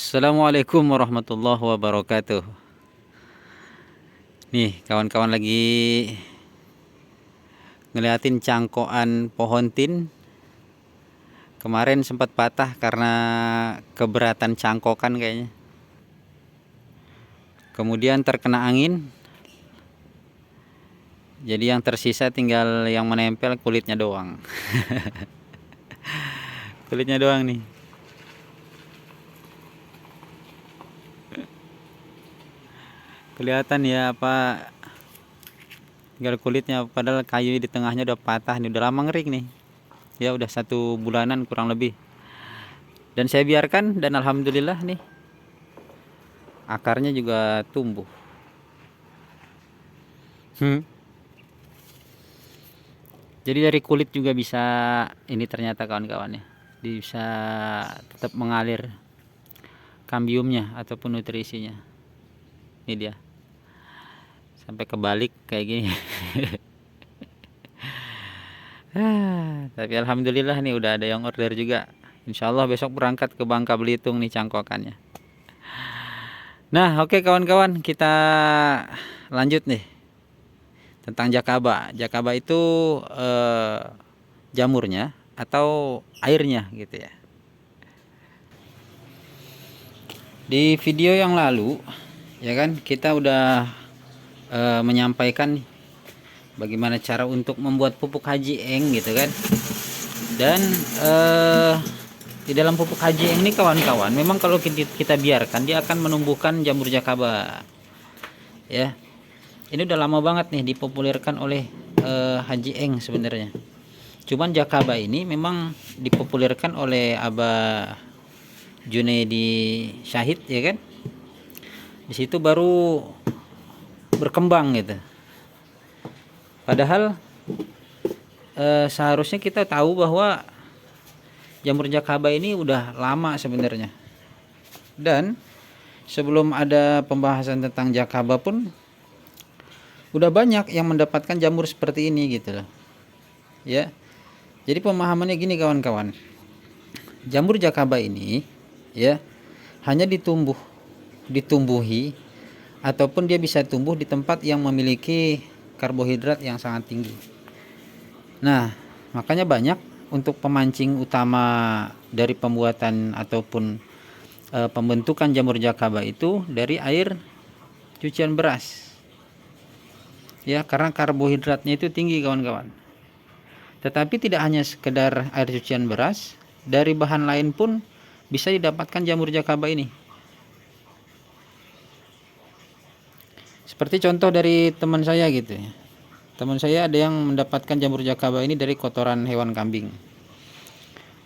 Assalamualaikum warahmatullahi wabarakatuh. Nih, kawan-kawan lagi ngeliatin cangkokan pohon tin. Kemarin sempat patah karena keberatan cangkokan kayaknya. Kemudian terkena angin. Jadi yang tersisa tinggal yang menempel kulitnya doang. Kulitnya doang nih. Kelihatan ya apa, tinggal kulitnya, padahal kayu di tengahnya udah patah nih, udah lama ngering nih. Ya udah 1 bulanan kurang lebih. Dan saya biarkan dan alhamdulillah nih akarnya juga tumbuh. Jadi dari kulit juga bisa ini ternyata kawan-kawan ya. Bisa tetap mengalir kambiumnya ataupun nutrisinya. Ini dia. Sampai kebalik kayak gini. Tapi alhamdulillah nih udah ada yang order juga. Insya Allah besok berangkat ke Bangka Belitung nih cangkokannya. Nah, oke kawan-kawan, kita lanjut nih tentang jakaba. Jakaba itu jamurnya atau airnya gitu ya. Di video yang lalu ya kan kita udah menyampaikan bagaimana cara untuk membuat pupuk haji eng gitu kan. Dan di dalam pupuk haji eng ini kawan-kawan, memang kalau kita biarkan dia akan menumbuhkan jamur jakaba. Ya. Ini udah lama banget nih dipopulerkan oleh haji eng sebenarnya. Cuman jakaba ini memang dipopulerkan oleh Abah Junaidi Syahid ya kan. Di situ baru berkembang gitu. Padahal seharusnya kita tahu bahwa jamur jakaba ini udah lama sebenarnya. Dan sebelum ada pembahasan tentang jakaba pun udah banyak yang mendapatkan jamur seperti ini gitu loh. Ya. Jadi pemahamannya gini kawan-kawan. Jamur jakaba ini ya hanya ditumbuhi ataupun dia bisa tumbuh di tempat yang memiliki karbohidrat yang sangat tinggi. Nah, makanya banyak untuk pemancing utama dari pembuatan ataupun pembentukan jamur jakaba itu dari air cucian beras. Ya, karena karbohidratnya itu tinggi kawan-kawan. Tetapi tidak hanya sekedar air cucian beras, dari bahan lain pun bisa didapatkan jamur jakaba ini. Seperti contoh dari teman saya gitu ya. Teman saya ada yang mendapatkan jamur jakaba ini dari kotoran hewan kambing.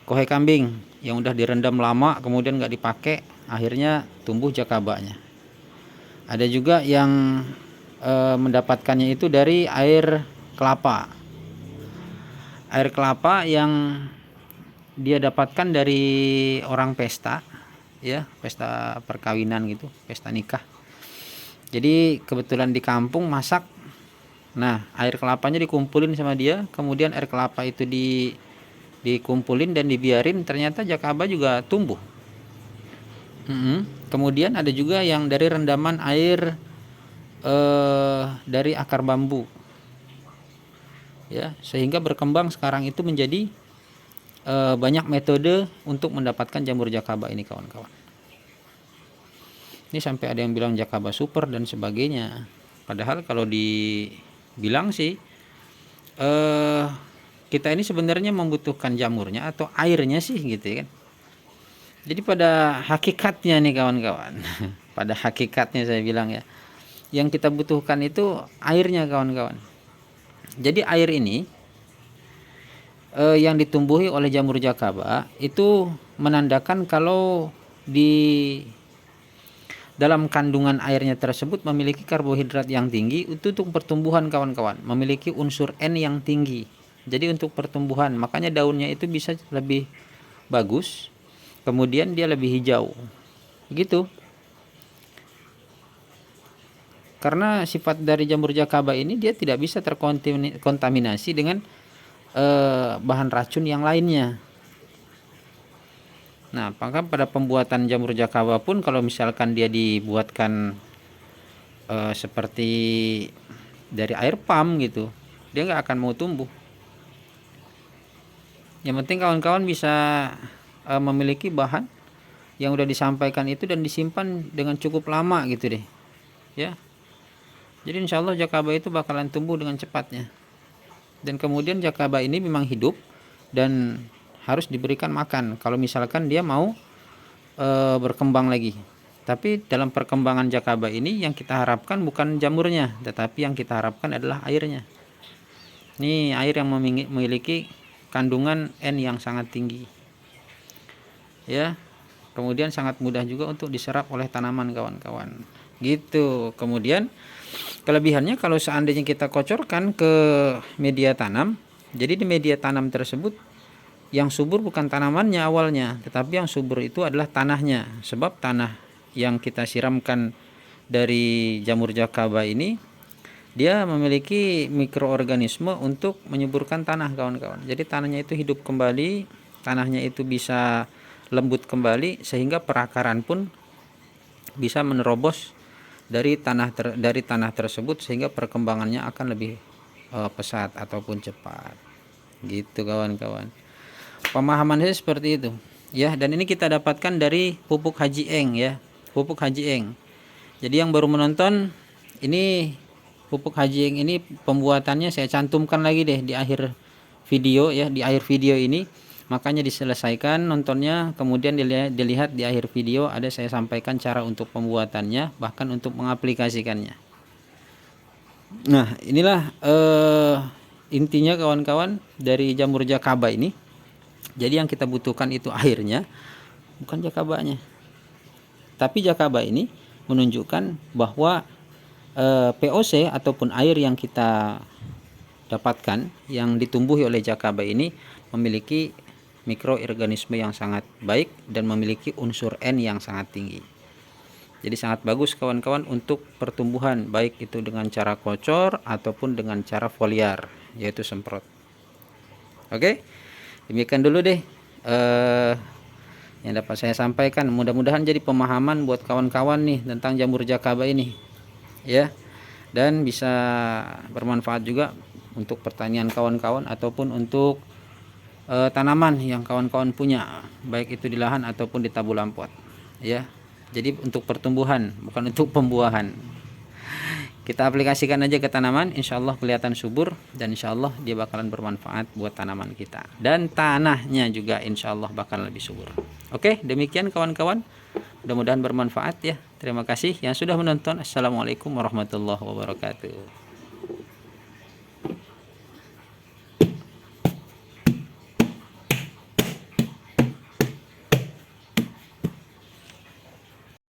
Kohe kambing yang udah direndam lama kemudian nggak dipakai, akhirnya tumbuh jakabanya. Ada juga yang mendapatkannya itu dari air kelapa. Air kelapa yang dia dapatkan dari orang pesta, ya, pesta perkawinan gitu, pesta nikah. Jadi kebetulan di kampung masak. Nah, air kelapanya dikumpulin sama dia, kemudian air kelapa itu dikumpulin dan dibiarin, ternyata jakaba juga tumbuh. Kemudian ada juga yang dari rendaman air dari akar bambu. Ya, sehingga berkembang sekarang itu menjadi banyak metode untuk mendapatkan jamur jakaba ini kawan-kawan. Ini sampai ada yang bilang jakaba super dan sebagainya. Padahal kalau dibilang sih kita ini sebenarnya membutuhkan jamurnya atau airnya sih gitu kan. Jadi pada hakikatnya nih kawan-kawan, pada hakikatnya saya bilang ya, yang kita butuhkan itu airnya kawan-kawan. Jadi air ini yang ditumbuhi oleh jamur jakaba itu menandakan kalau di dalam kandungan airnya tersebut memiliki karbohidrat yang tinggi untuk pertumbuhan kawan-kawan, memiliki unsur N yang tinggi. Jadi untuk pertumbuhan, makanya daunnya itu bisa lebih bagus, kemudian dia lebih hijau. Gitu. Karena sifat dari jamur jakaba ini dia tidak bisa terkontaminasi dengan bahan racun yang lainnya. Nah, maka pada pembuatan jamur jakaba pun kalau misalkan dia dibuatkan seperti dari air pump gitu, dia nggak akan mau tumbuh. Yang penting kawan-kawan bisa memiliki bahan yang udah disampaikan itu dan disimpan dengan cukup lama gitu deh, ya. Jadi insya Allah jakaba itu bakalan tumbuh dengan cepatnya. Dan kemudian jakaba ini memang hidup dan harus diberikan makan kalau misalkan dia mau berkembang lagi. Tapi dalam perkembangan jakaba ini yang kita harapkan bukan jamurnya, tetapi yang kita harapkan adalah airnya. Ini air yang memiliki kandungan N yang sangat tinggi, ya. Kemudian sangat mudah juga untuk diserap oleh tanaman kawan-kawan, gitu. Kemudian kelebihannya kalau seandainya kita kocorkan ke media tanam, jadi di media tanam tersebut yang subur bukan tanamannya awalnya, tetapi yang subur itu adalah tanahnya. Sebab tanah yang kita siramkan dari jamur jakaba ini, dia memiliki mikroorganisme untuk menyuburkan tanah kawan-kawan. Jadi tanahnya itu hidup kembali, tanahnya itu bisa lembut kembali, sehingga perakaran pun bisa menerobos dari tanah tersebut, sehingga perkembangannya akan lebih pesat ataupun cepat, gitu kawan-kawan. Pemahaman saya seperti itu, ya. Dan ini kita dapatkan dari pupuk Haji Eng, ya, pupuk Haji Eng. Jadi yang baru menonton, ini pupuk Haji Eng ini pembuatannya saya cantumkan lagi deh di akhir video, ya, di akhir video ini. Makanya diselesaikan nontonnya, kemudian dilihat di akhir video ada saya sampaikan cara untuk pembuatannya, bahkan untuk mengaplikasikannya. Nah, inilah intinya kawan-kawan dari jamur jakaba ini. Jadi yang kita butuhkan itu airnya, bukan jakabanya. Tapi jakaba ini menunjukkan bahwa POC ataupun air yang kita dapatkan yang ditumbuhi oleh jakaba ini memiliki mikroorganisme yang sangat baik dan memiliki unsur N yang sangat tinggi. Jadi sangat bagus kawan-kawan untuk pertumbuhan, baik itu dengan cara kocor ataupun dengan cara foliar, yaitu semprot. Oke, demikian dulu deh yang dapat saya sampaikan. Mudah-mudahan jadi pemahaman buat kawan-kawan nih tentang jamur jakaba ini, ya, dan bisa bermanfaat juga untuk pertanian kawan-kawan ataupun untuk tanaman yang kawan-kawan punya, baik itu di lahan ataupun di tabulampot, ya. Jadi untuk pertumbuhan, bukan untuk pembuahan. Kita aplikasikan aja ke tanaman, insya Allah kelihatan subur, dan insya Allah dia bakalan bermanfaat buat tanaman kita, dan tanahnya juga insya Allah bakalan lebih subur. Oke, demikian kawan-kawan, mudah-mudahan bermanfaat, ya. Terima kasih yang sudah menonton. Assalamualaikum warahmatullahi wabarakatuh.